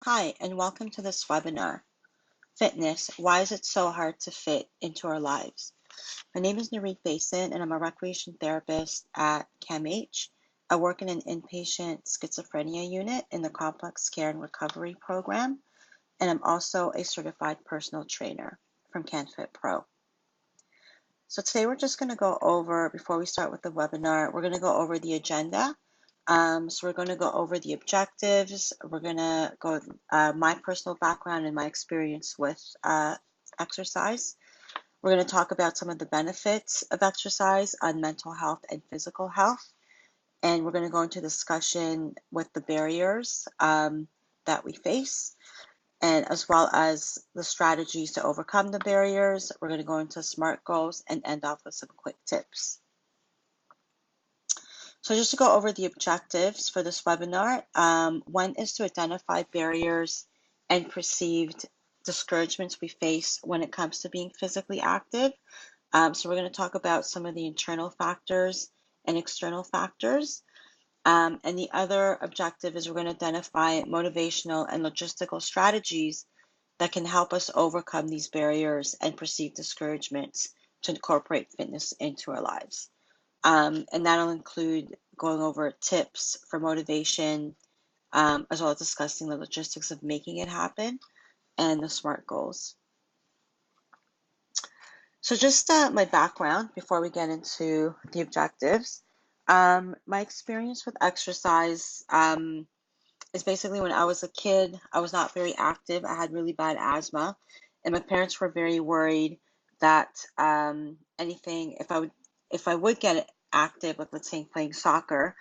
Hi, and welcome to this webinar, Fitness, Why is it so hard to fit into our lives? My name is Nurit Basin, and I'm a recreation therapist at CAMH. I work in an inpatient schizophrenia unit in the Complex Care and Recovery Program, and I'm also a certified personal trainer from CanFit Pro. So today we're just going to go over, before we start with the webinar, we're going to go over the agenda. So we're going to go over the objectives. We're going to go my personal background and my experience with exercise. We're going to talk about some of the benefits of exercise on mental health and physical health. And we're going to go into discussion with the barriers that we face, and as well as the strategies to overcome the barriers. We're going to go into SMART goals and end off with some quick tips. So just to go over the objectives for this webinar, one is to identify barriers and perceived discouragements we face when it comes to being physically active. So we're going to talk about some of the internal factors and external factors. And the other objective is we're going to identify motivational and logistical strategies that can help us overcome these barriers and perceived discouragements to incorporate fitness into our lives. And that'll include going over tips for motivation, as well as discussing the logistics of making it happen and the SMART goals. So just my background before we get into the objectives. My experience with exercise is basically when I was a kid, I was not very active. I had really bad asthma, and my parents were very worried that if I would get active, like let's say playing soccer,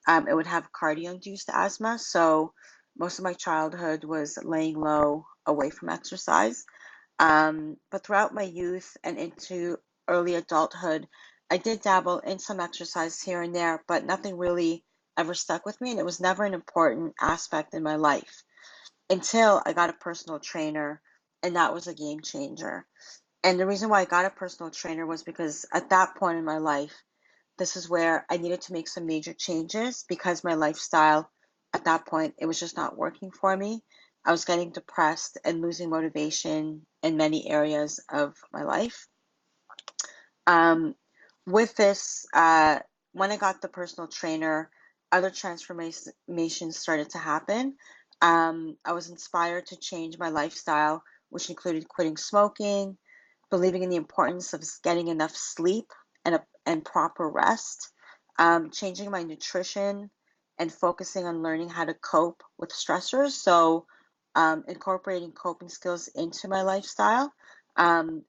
it would have cardio-induced asthma. So most of my childhood was laying low away from exercise. But throughout my youth and into early adulthood, I did dabble in some exercise here and there, but nothing really ever stuck with me, and it was never an important aspect in my life until I got a personal trainer, and that was a game changer. And the reason why I got a personal trainer was because at that point in my life, this is where I needed to make some major changes because my lifestyle at that point, it was just not working for me. I was getting depressed and losing motivation in many areas of my life. With this, when I got the personal trainer, other transformations started to happen. I was inspired to change my lifestyle, which included quitting smoking, believing in the importance of getting enough sleep and proper rest, changing my nutrition, and focusing on learning how to cope with stressors. So, incorporating coping skills into my lifestyle,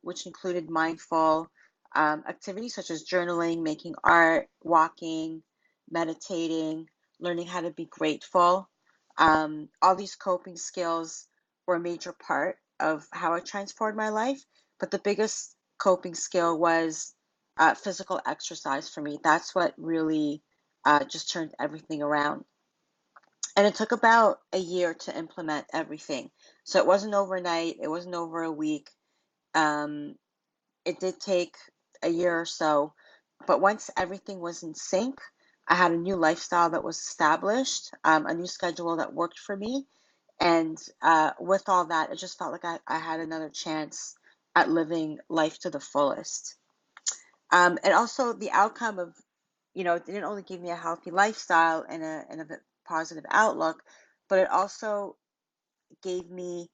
which included mindful activities such as journaling, making art, walking, meditating, learning how to be grateful. All these coping skills were a major part of how I transformed my life. But the biggest coping skill was physical exercise for me. That's what really just turned everything around. And it took about a year to implement everything. So it wasn't overnight, it wasn't over a week. Um, it did take a year or so, but once everything was in sync, I had a new lifestyle that was established, a new schedule that worked for me. And with all that, it just felt like I had another chance at living life to the fullest. And also the outcome of, it didn't only give me a healthy lifestyle and a positive outlook, but it also gave me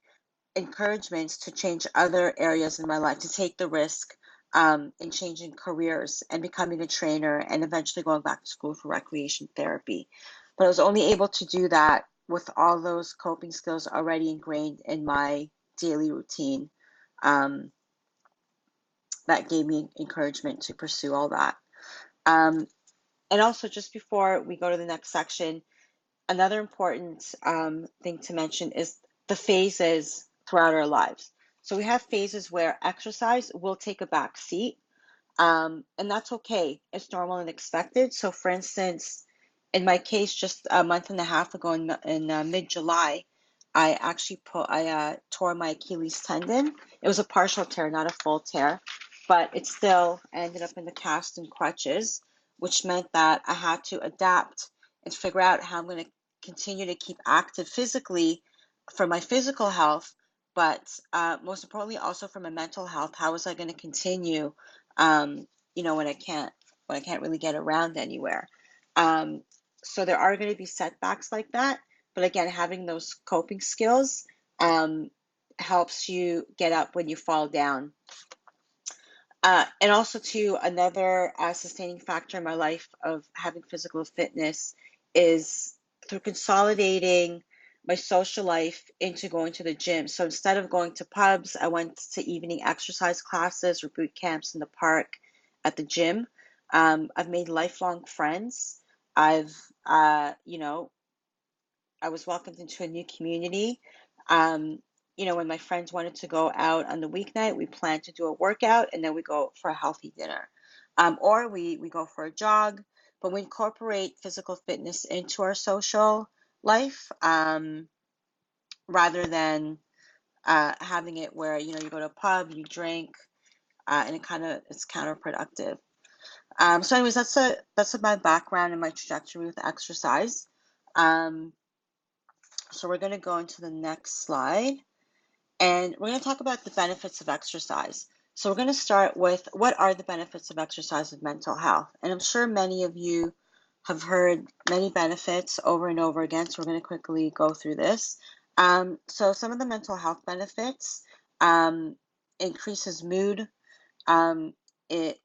encouragements to change other areas in my life, to take the risk in changing careers and becoming a trainer and eventually going back to school for recreation therapy. But I was only able to do that with all those coping skills already ingrained in my daily routine. That gave me encouragement to pursue all that. Um, and also, just before we go to the next section, another important thing to mention is the phases throughout our lives. So we have phases where exercise will take a back seat, and that's okay. It's normal and expected. So for instance, in my case, just a month and a half ago in mid-July, I tore my Achilles tendon. It was a partial tear, not a full tear, but it still ended up in the cast and crutches, which meant that I had to adapt and figure out how I'm going to continue to keep active physically for my physical health, but most importantly, also for my mental health. How was I going to continue, um, when I can't really get around anywhere? Um, so there are going to be setbacks like that, but again, having those coping skills um, helps you get up when you fall down. And also, too, another sustaining factor in my life of having physical fitness is through consolidating my social life into going to the gym. So instead of going to pubs, I went to evening exercise classes or boot camps in the park at the gym. I've made lifelong friends. I've, I was welcomed into a new community. Um, when my friends wanted to go out on the weeknight, we planned to do a workout and then we go for a healthy dinner. Or we go for a jog, but we incorporate physical fitness into our social life rather than having it where, you go to a pub, you drink, and it's counterproductive. So anyways, that's my background and my trajectory with exercise. Um, so we're going to go into the next slide. And we're going to talk about the benefits of exercise. So we're going to start with what are the benefits of exercise with mental health? And I'm sure many of you have heard many benefits over and over again. So we're going to quickly go through this. So some of the mental health benefits um, increases mood. It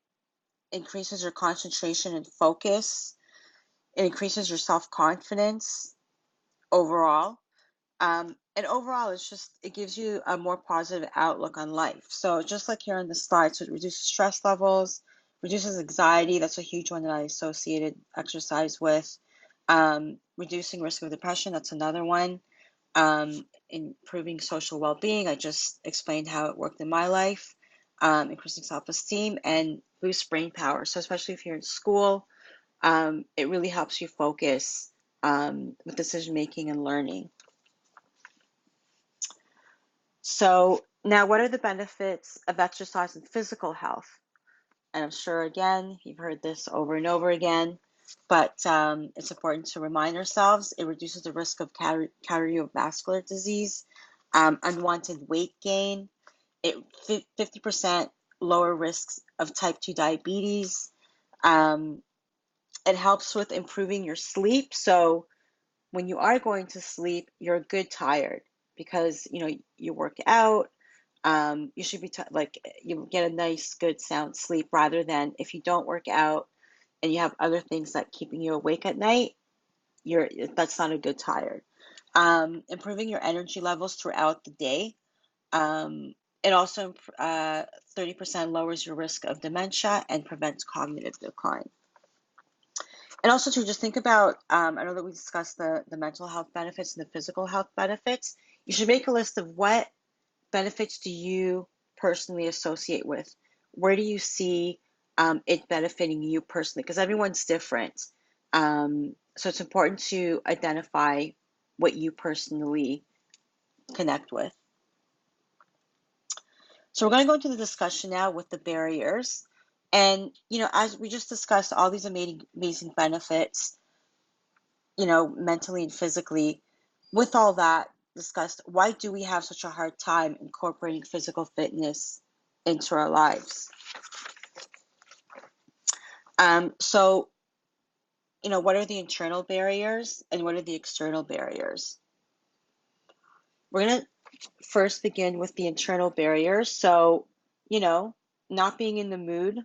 increases your concentration and focus. It increases your self-confidence overall. And overall, it gives you a more positive outlook on life. So just like here on the slide, so it reduces stress levels, reduces anxiety. That's a huge one that I associated exercise with. Reducing risk of depression. That's another one. Improving social well-being. I just explained how it worked in my life. Increasing self-esteem and boost brain power. So especially if you're in school, it really helps you focus with decision making and learning. So now, what are the benefits of exercise and physical health? And I'm sure, again, you've heard this over and over again, but it's important to remind ourselves. It reduces the risk of cardiovascular disease, unwanted weight gain, 50% lower risks of type 2 diabetes. Um, it helps with improving your sleep. So when you are going to sleep, you're good tired because you work out. You should be like you get a nice, good, sound sleep rather than if you don't work out and you have other things that keeping you awake at night. That's not a good tired. Improving your energy levels throughout the day. It also 30% lowers your risk of dementia and prevents cognitive decline. And also to just think about, I know that we discussed the mental health benefits and the physical health benefits. You should make a list of what benefits do you personally associate with? Where do you see it benefiting you personally? Because everyone's different. So it's important to identify what you personally connect with. So we're going to go into the discussion now with the barriers. And, as we just discussed, all these amazing benefits, mentally and physically. With all that discussed, why do we have such a hard time incorporating physical fitness into our lives? So, what are the internal barriers and what are the external barriers? We're going to first begin with the internal barriers. So, not being in the mood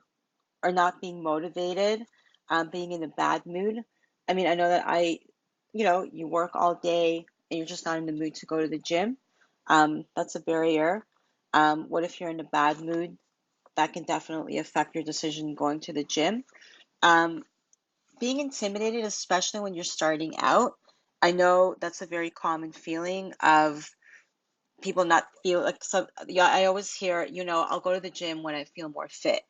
or not being motivated, being in a bad mood. I mean, I know that you work all day and you're just not in the mood to go to the gym. That's a barrier. What if you're in a bad mood? That can definitely affect your decision going to the gym. Um, Being intimidated, especially when you're starting out. I know that's a very common feeling of people not feel like so. Yeah, I always hear, I'll go to the gym when I feel more fit.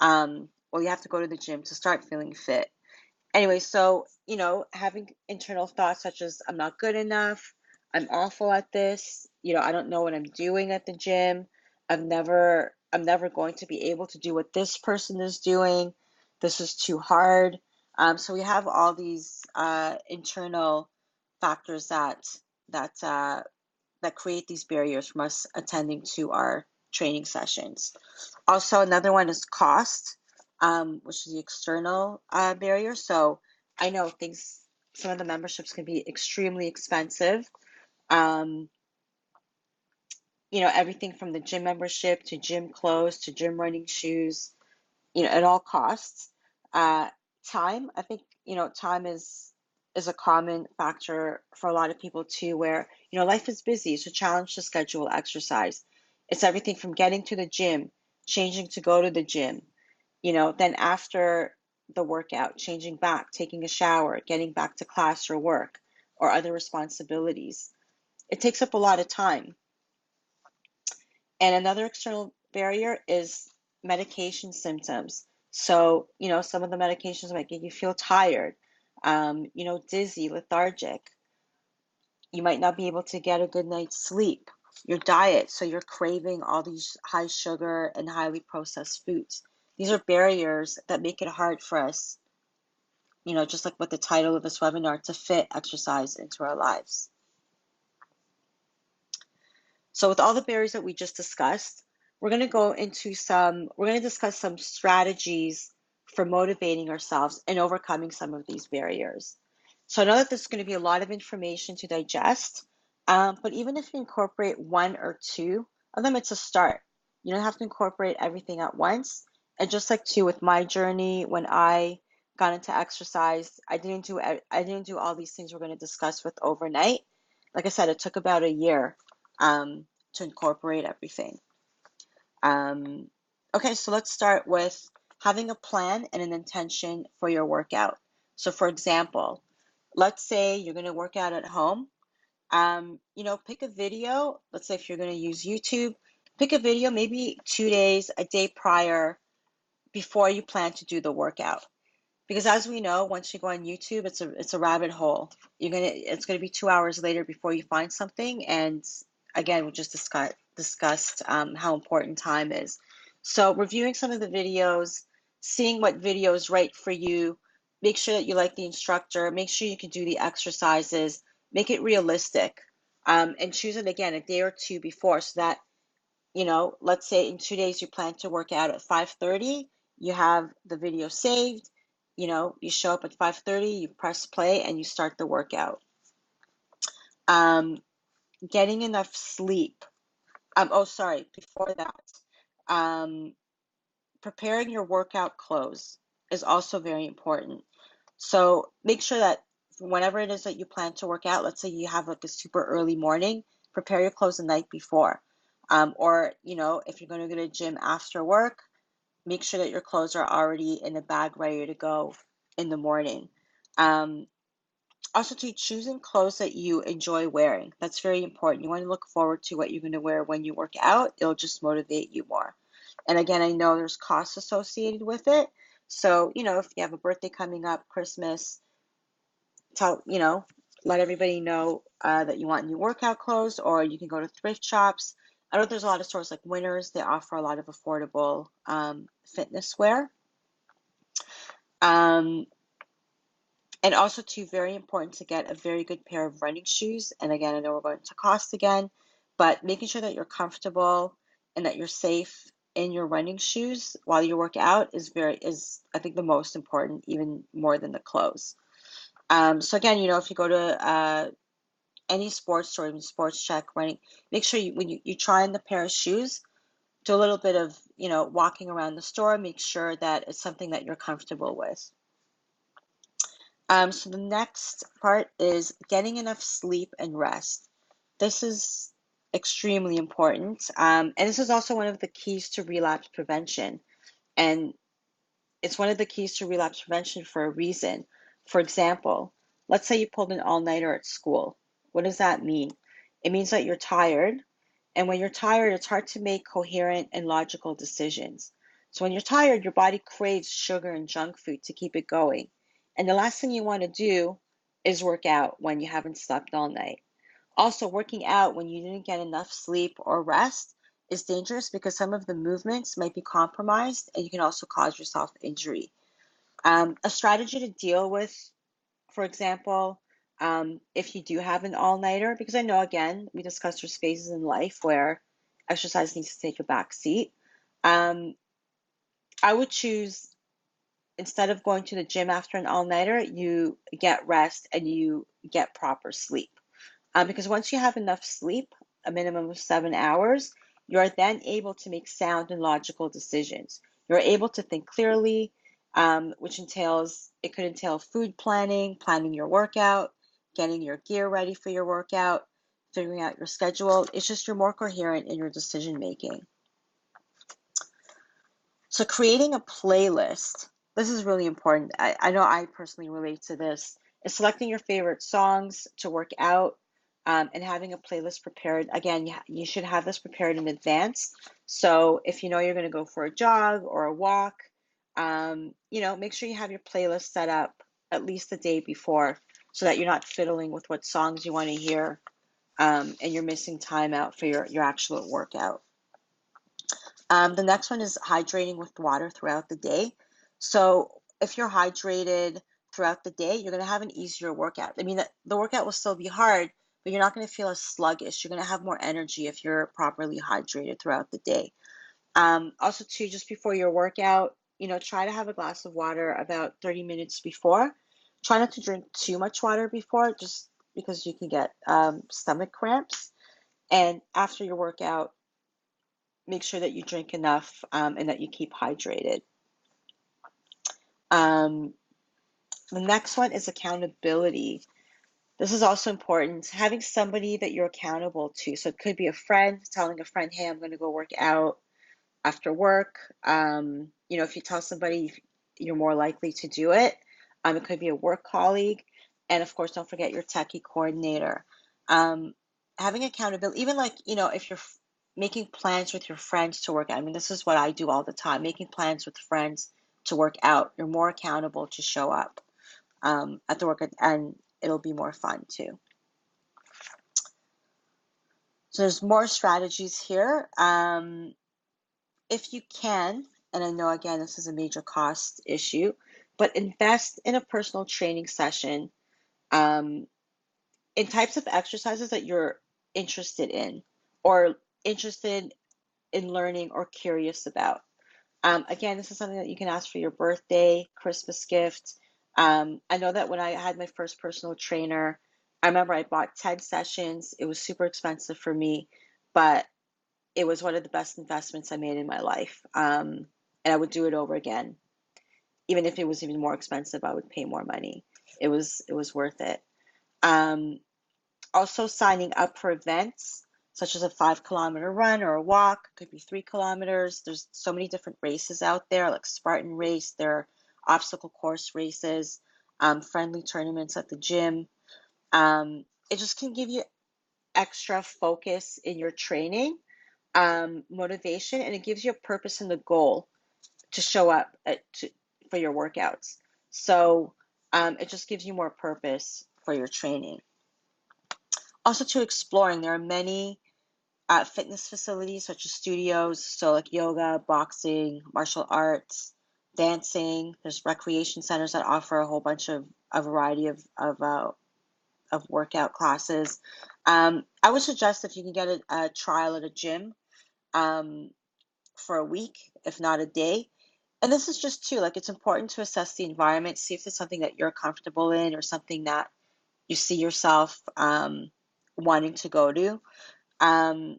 Well, you have to go to the gym to start feeling fit. Anyway, so, having internal thoughts such as I'm not good enough, I'm awful at this, I don't know what I'm doing at the gym. I'm never going to be able to do what this person is doing. This is too hard. So we have all these internal factors that that create these barriers from us attending to our training sessions. Also, another one is cost, which is the external barrier. So I know some of the memberships can be extremely expensive. Um, everything from the gym membership to gym clothes to gym running shoes, at all costs. Uh, Time, I think, time is a common factor for a lot of people too, where, life is busy. It's a challenge to schedule exercise. It's everything from getting to the gym, changing to go to the gym, then after the workout, changing back, taking a shower, getting back to class or work or other responsibilities. It takes up a lot of time. And another external barrier is medication symptoms. So, some of the medications might make you feel tired, dizzy, lethargic. You might not be able to get a good night's sleep. Your diet, so you're craving all these high sugar and highly processed foods. These are barriers that make it hard for us, just like with the title of this webinar, to fit exercise into our lives. So with all the barriers that we just discussed, we're going to discuss some strategies for motivating ourselves and overcoming some of these barriers. So I know that there's going to be a lot of information to digest, but even if you incorporate one or two of them, it's a start. You don't have to incorporate everything at once. And just like too with my journey, when I got into exercise, I didn't do all these things we're going to discuss with overnight. Like I said, it took about a year to incorporate everything. Okay, so let's start with having a plan and an intention for your workout. So for example, let's say you're going to work out at home. Pick a video. Let's say if you're going to use YouTube, pick a video maybe 2 days, a day prior before you plan to do the workout. Because as we know, once you go on YouTube, it's a rabbit hole. It's gonna be 2 hours later before you find something. And again, we just discussed how important time is. So reviewing some of the videos, seeing what video is right for you, make sure that you like the instructor, make sure you can do the exercises, make it realistic, and choose it again a day or two before, so that let's say in 2 days you plan to work out at 5:30, you have the video saved, you show up at 5:30, you press play, and you start the workout. Getting enough sleep. Before that, preparing your workout clothes is also very important. So make sure that whenever it is that you plan to work out, let's say you have like a super early morning, prepare your clothes the night before. Or, if you're going to go to the gym after work, make sure that your clothes are already in a bag ready to go in the morning. Also, to choosing clothes that you enjoy wearing. That's very important. You want to look forward to what you're going to wear when you work out. It'll just motivate you more. And again, I know there's costs associated with it. So, if you have a birthday coming up, Christmas, let everybody know that you want new workout clothes, or you can go to thrift shops. I know there's a lot of stores like Winners. They offer a lot of affordable fitness wear. And also, too, very important to get a very good pair of running shoes. And again, I know we're going to cost again, but making sure that you're comfortable and that you're safe in your running shoes while you work out is I think the most important, even more than the clothes. So again, if you go to any sports store, even Sports Check, running, make sure when you try on the pair of shoes, do a little bit of, walking around the store, make sure that it's something that you're comfortable with. So the next part is getting enough sleep and rest. This is extremely important. And this is also one of the keys to relapse prevention. And it's one of the keys to relapse prevention for a reason. For example, let's say you pulled an all-nighter at school. What does that mean? It means that you're tired. And when you're tired, it's hard to make coherent and logical decisions. So when you're tired, your body craves sugar and junk food to keep it going. And the last thing you want to do is work out when you haven't slept all night. Also, working out when you didn't get enough sleep or rest is dangerous because some of the movements might be compromised, and you can also cause yourself injury. A strategy to deal with, for example, if you do have an all-nighter, because I know, again, we discussed there's phases in life where exercise needs to take a back seat. Um, I would choose, instead of going to the gym after an all-nighter, you get rest and you get proper sleep. Because once you have enough sleep, a minimum of 7 hours, you are then able to make sound and logical decisions. You're able to think clearly, which it could entail food planning, planning your workout, getting your gear ready for your workout, figuring out your schedule. It's just you're more coherent in your decision making. So creating a playlist, this is really important. I know I personally relate to this, is selecting your favorite songs to work out, and having a playlist prepared. Again, you should have this prepared in advance. So if you know you're going to go for a jog or a walk, make sure you have your playlist set up at least the day before so that you're not fiddling with what songs you want to hear, and you're missing time out for your actual workout. The next one is hydrating with water throughout the day. So if you're hydrated throughout the day, you're going to have an easier workout. I mean, the workout will still be hard, but you're not going to feel as sluggish. You're going to have more energy if you're properly hydrated throughout the day. Also, too, just before your workout, try to have a glass of water about 30 minutes before. Try not to drink too much water before, just because you can get stomach cramps. And after your workout, make sure that you drink enough, and that you keep hydrated. Um, the next one is accountability. This is also important. Having somebody that you're accountable to. So it could be a friend, telling a friend, hey, I'm going to go work out after work. If you tell somebody, you're more likely to do it. It could be a work colleague. And of course, don't forget your TECC-Y coordinator. Um, Having accountability, even like, if you're making plans with your friends to work out. I mean, this is what I do all the time, making plans with friends to work out. You're more accountable to show up at the work, and it'll be more fun too. So there's more strategies here. If you can, and I know again this is a major cost issue, but invest in a personal training session, um, in types of exercises that you're interested in, or interested in learning or curious about. Again, this is something that you can ask for your birthday, Christmas gift. I know that when I had my first personal trainer, I remember I bought 10 sessions. It was super expensive for me, but it was one of the best investments I made in my life. And I would do it over again. Even if it was even more expensive, I would pay more money. It was worth it. Um, Also signing up for events such as a 5 kilometer run or a walk, could be 3 kilometers. There's so many different races out there, like Spartan race, there are obstacle course races, friendly tournaments at the gym. It just can give you extra focus in your training, motivation, and it gives you a purpose and a goal to show up for your workouts. So it just gives you more purpose for your training. Also, to exploring, there are many fitness facilities such as studios, so like yoga, boxing, martial arts, dancing. There's recreation centers that offer a whole bunch of a variety of workout classes. I would suggest, if you can get a trial at a gym, um, for a week, if not a day. And this is just too, like, it's important to assess the environment, see if it's something that you're comfortable in or something that you see yourself wanting to go to. Um,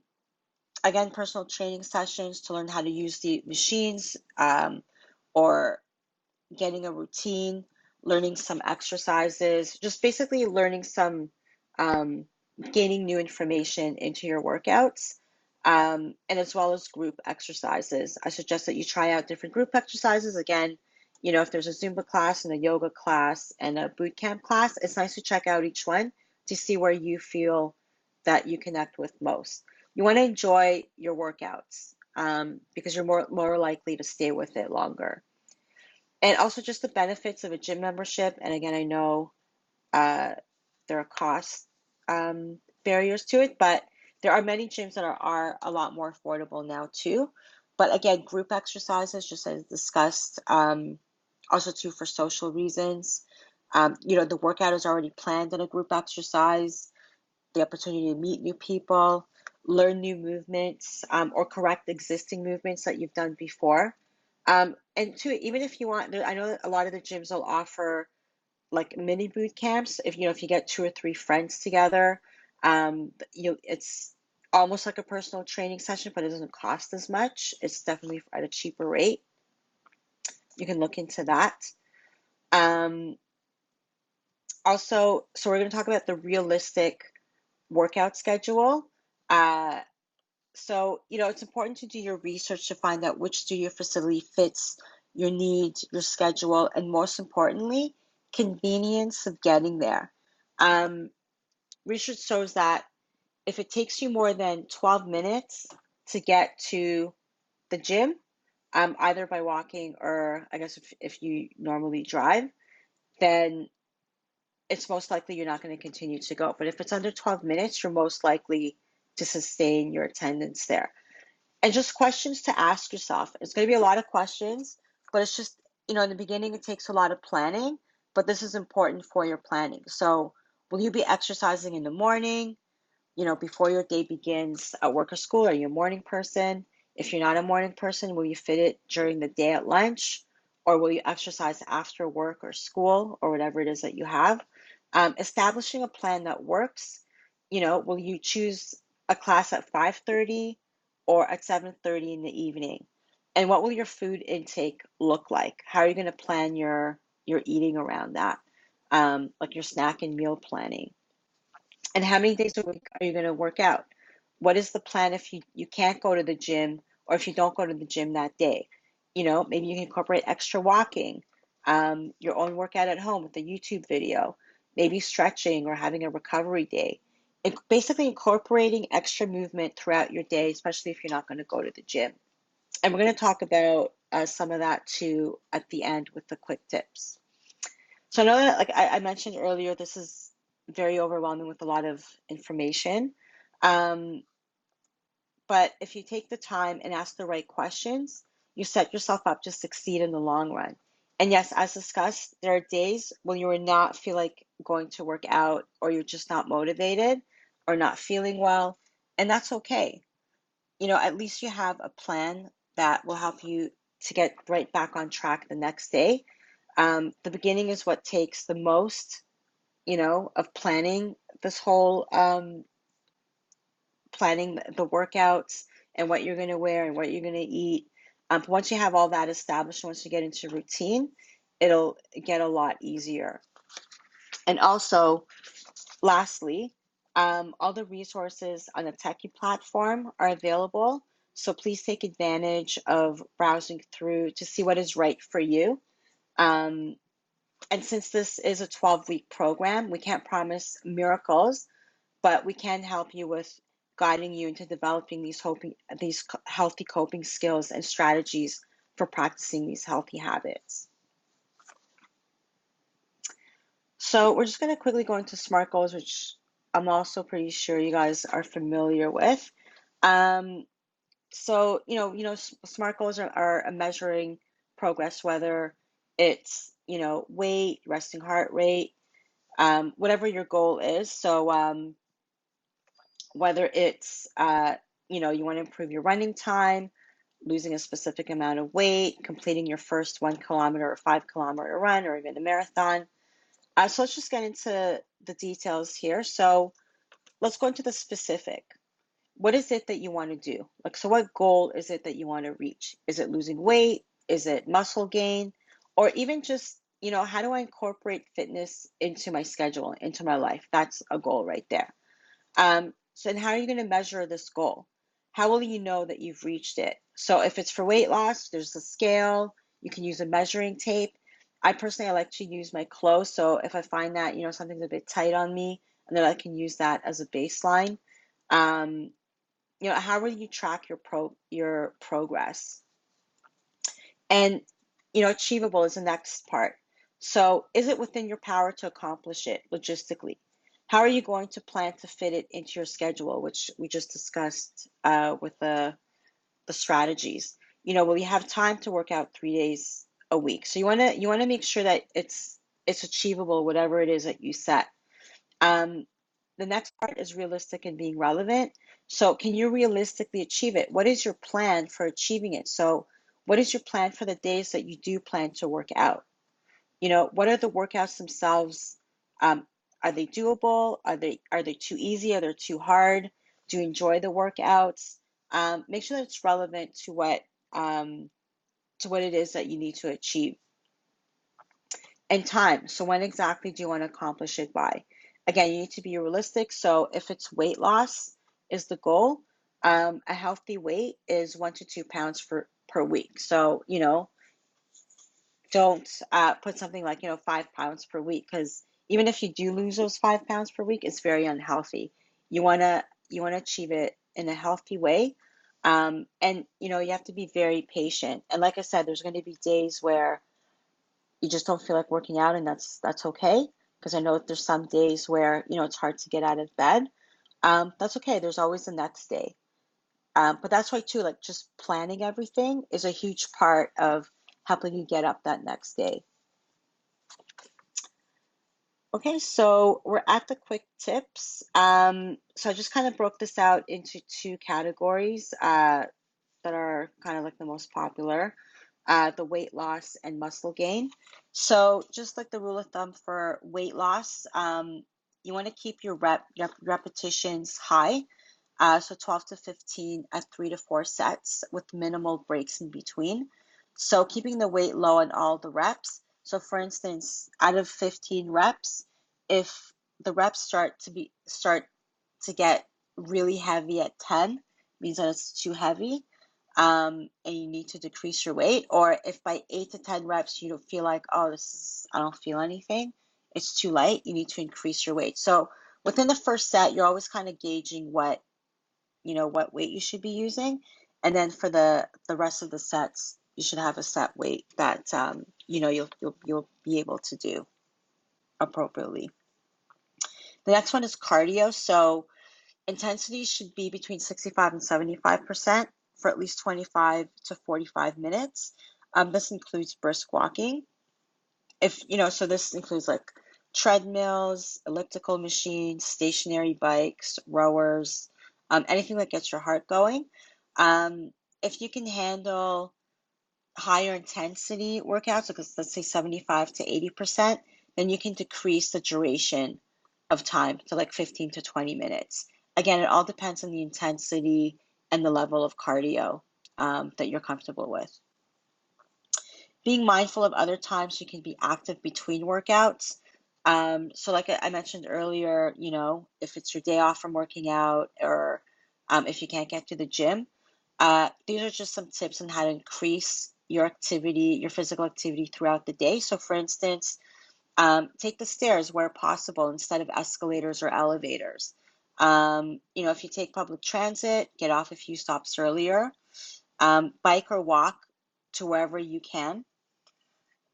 Again, personal training sessions to learn how to use the machines, or getting a routine, learning some exercises, just basically learning um, gaining new information into your workouts, and as well as group exercises. I suggest that you try out different group exercises. Again, if there's a Zumba class and a yoga class and a boot camp class, it's nice to check out each one to see where you feel that you connect with most. You want to enjoy your workouts, because you're more likely to stay with it longer. And also just the benefits of a gym membership. And again, I know there are cost barriers to it, but there are many gyms that are a lot more affordable now too. But again, group exercises, just as discussed, also too for social reasons. The workout is already planned in a group exercise, the opportunity to meet new people, learn new movements, or correct existing movements that you've done before. And two, even if you want, I know that a lot of the gyms will offer like mini boot camps. If you get two or three friends together, it's almost like a personal training session, but it doesn't cost as much. It's definitely at a cheaper rate. You can look into that. Um, Also, so we're going to talk about the realistic workout schedule. Uh, it's important to do your research to find out which studio facility fits your needs, your schedule, and most importantly, convenience of getting there. Um, Research shows that if it takes you more than 12 minutes to get to the gym, either by walking or I guess if you normally drive, then it's most likely you're not going to continue to go. But if it's under 12 minutes, you're most likely to sustain your attendance there. And just questions to ask yourself. It's going to be a lot of questions, but it's just, in the beginning, it takes a lot of planning, but this is important for your planning. So, will you be exercising in the morning? Before your day begins at work or school? Are you a morning person? If you're not a morning person, will you fit it during the day at lunch? Or will you exercise after work or school or whatever it is that you have? Establishing a plan that works, will you choose a class at 5:30 or at 7:30 in the evening? And what will your food intake look like? How are you going to plan your eating around that? Like your snack and meal planning. And how many days a week are you going to work out? What is the plan if you can't go to the gym or if you don't go to the gym that day? Maybe you can incorporate extra walking, your own workout at home with a YouTube video, maybe stretching or having a recovery day. Basically incorporating extra movement throughout your day, especially if you're not going to go to the gym. And we're going to talk about some of that too at the end with the quick tips. So I know that, like I mentioned earlier, this is very overwhelming with a lot of information. Um, but if you take the time and ask the right questions, you set yourself up to succeed in the long run. And yes, as discussed, there are days when you will not feel like going to work out or you're just not motivated or not feeling well, and that's okay. At least you have a plan that will help you to get right back on track the next day. The beginning is what takes the most, of planning this whole planning the workouts and what you're going to wear and what you're going to eat. But once you have all that established, once you get into routine, it'll get a lot easier. And also, lastly, all the resources on the TECC-Y platform are available. So please take advantage of browsing through to see what is right for you. And since this is a 12-week program, we can't promise miracles, but we can help you with guiding you into developing these healthy coping skills and strategies for practicing these healthy habits. So we're just going to quickly go into SMART goals, which I'm also pretty sure you guys are familiar with. SMART goals are a measuring progress, whether it's, weight, resting heart rate, whatever your goal is. So whether it's, you want to improve your running time, losing a specific amount of weight, completing your first 1 kilometer or 5 kilometer run, or even a marathon. So let's just get into the details here. So let's go into the specific. What is it that you want to do? So what goal is it that you want to reach? Is it losing weight? Is it muscle gain? Or even just, how do I incorporate fitness into my schedule, into my life? That's a goal right there. And how are you going to measure this goal? How will you know that you've reached it? So if it's for weight loss, there's a scale. You can use a measuring tape. I like to use my clothes. So if I find that, something's a bit tight on me, and then I can use that as a baseline. How will you track your progress? And, achievable is the next part. So is it within your power to accomplish it logistically? How are you going to plan to fit it into your schedule, which we just discussed with the strategies? Will you have time to work out 3 days a week? So you want to make sure that it's it's achievable, whatever it is that you set. Um, the next part is realistic and being relevant. So, can you realistically achieve it? What is your plan for achieving it? So, what is your plan for the days that you do plan to work out? What are the workouts themselves? Um, are they doable? Are they too easy? Are they too hard? Do you enjoy the workouts? Make sure that it's relevant to what it is that you need to achieve. And time. So when exactly do you want to accomplish it by? Again, you need to be realistic. So if it's weight loss is the goal, a healthy weight is 1 to 2 pounds per week. So, don't put something like, 5 pounds per week, because even if you do lose those 5 pounds per week, it's very unhealthy. You want to achieve it in a healthy way. And you have to be very patient. And like I said, there's going to be days where you just don't feel like working out, and that's okay, because I know there's some days where it's hard to get out of bed. That's okay. There's always the next day. But that's why too, like, just planning everything is a huge part of helping you get up that next day. Okay, so we're at the quick tips. So I just kind of broke this out into two categories that are kind of like the most popular, the weight loss and muscle gain. So just like the rule of thumb for weight loss, you want to keep your repetitions high. So 12 to 15 at 3 to 4 sets with minimal breaks in between. So keeping the weight low on all the reps. So for instance, out of 15 reps, if the reps start to get really heavy at 10, means that it's too heavy, and you need to decrease your weight. Or if by 8 to 10 reps you don't feel like, oh, I don't feel anything, it's too light, you need to increase your weight. So within the first set, you're always kind of gauging what weight you should be using, and then for the rest of the sets, you should have a set weight that you'll be able to do appropriately. The next one is cardio. So intensity should be between 65 and 75% for at least 25 to 45 minutes. This includes brisk walking. So this includes like treadmills, elliptical machines, stationary bikes, rowers, anything that gets your heart going. Um, if you can handle higher intensity workouts, because let's say 75 to 80%, then you can decrease the duration of time to like 15 to 20 minutes. Again, it all depends on the intensity and the level of cardio that you're comfortable with. Being mindful of other times you can be active between workouts. So like I mentioned earlier, if it's your day off from working out, or if you can't get to the gym, these are just some tips on how to increase your activity, your physical activity throughout the day. So for instance, take the stairs where possible instead of escalators or elevators. If you take public transit, get off a few stops earlier. Bike or walk to wherever you can.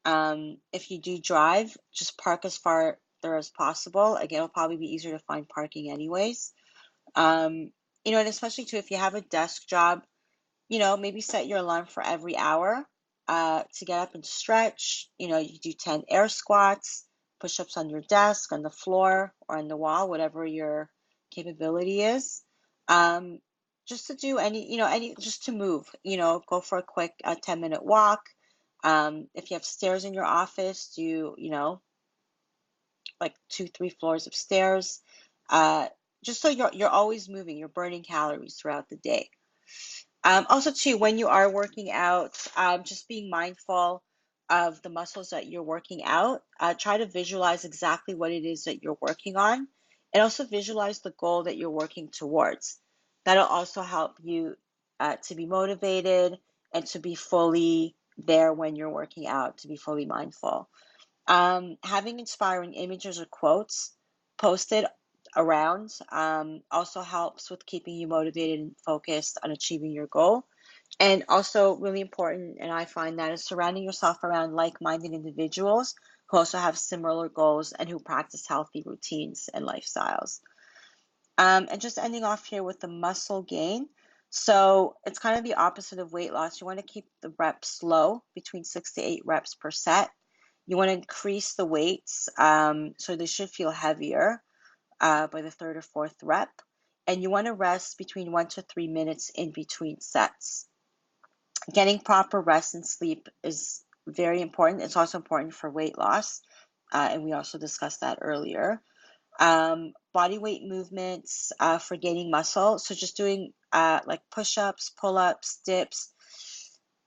If you do drive, just park as far there as possible. Again, it'll probably be easier to find parking anyways. And especially too, if you have a desk job, maybe set your alarm for every hour to get up and stretch. You do 10 air squats, push-ups on your desk, on the floor, or on the wall, whatever your capability is. Just to do just to move, go for a quick 10-minute walk. If you have stairs in your office, do, like 2, 3 floors of stairs. Uh, just so you're always moving, you're burning calories throughout the day. Also, too, when you are working out, just being mindful of the muscles that you're working out. Try to visualize exactly what it is that you're working on, and also visualize the goal that you're working towards. That'll also help you to be motivated and to be fully there when you're working out, to be fully mindful. Having inspiring images or quotes posted around also helps with keeping you motivated and focused on achieving your goal. And also, really important, and I find that, is surrounding yourself around like-minded individuals who also have similar goals and who practice healthy routines and lifestyles. And just ending off here with the muscle gain. So it's kind of the opposite of weight loss. You want to keep the reps low, between 6 to 8 reps per set. You want to increase the weights, so they should feel heavier by the third or fourth rep. And you want to rest between 1 to 3 minutes in between sets. Getting proper rest and sleep is very important. It's also important for weight loss, and we also discussed that earlier. Body weight movements for gaining muscle. So just doing like push-ups, pull-ups, dips,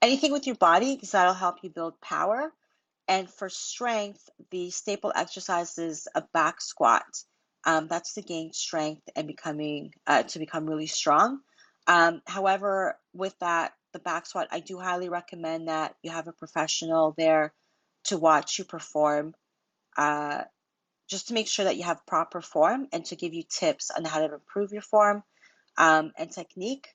anything with your body, because that'll help you build power. And for strength, the staple exercise is a back squat. That's to gain strength and to become really strong. However, with that, the back squat, I do highly recommend that you have a professional there to watch you perform, just to make sure that you have proper form and to give you tips on how to improve your form and technique.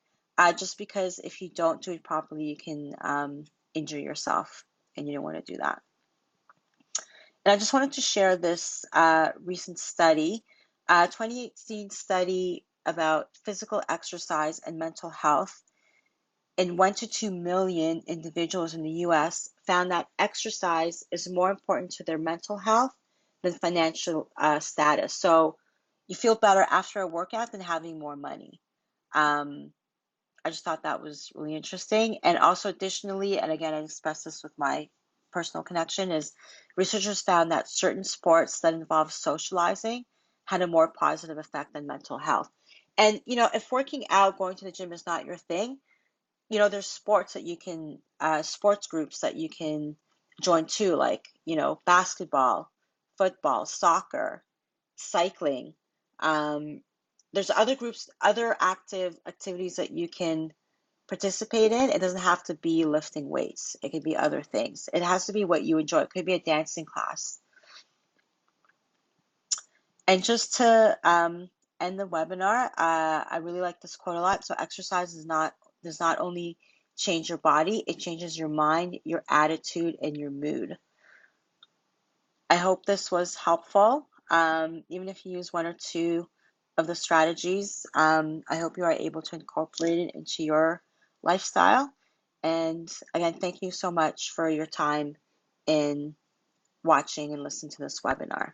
Just because if you don't do it properly, you can injure yourself, and you don't want to do that. And I just wanted to share this recent study, 2018 study about physical exercise and mental health in 1 to 2 million individuals in the US found that exercise is more important to their mental health than financial status. So you feel better after a workout than having more money. I just thought that was really interesting. And also additionally, and again, I express this with my personal connection, is researchers found that certain sports that involve socializing had a more positive effect on mental health. And, if working out, going to the gym is not your thing, there's sports groups that you can join too, like, basketball, football, soccer, cycling. Um, there's other active activities that you can participate in. It doesn't have to be lifting weights. It could be other things. It has to be what you enjoy. It could be a dancing class. And just to end the webinar, I really like this quote a lot. So exercise does not only change your body, it changes your mind, your attitude, and your mood. I hope this was helpful. Even if you use one or two of the strategies, I hope you are able to incorporate it into your lifestyle. And again, thank you so much for your time in watching and listening to this webinar.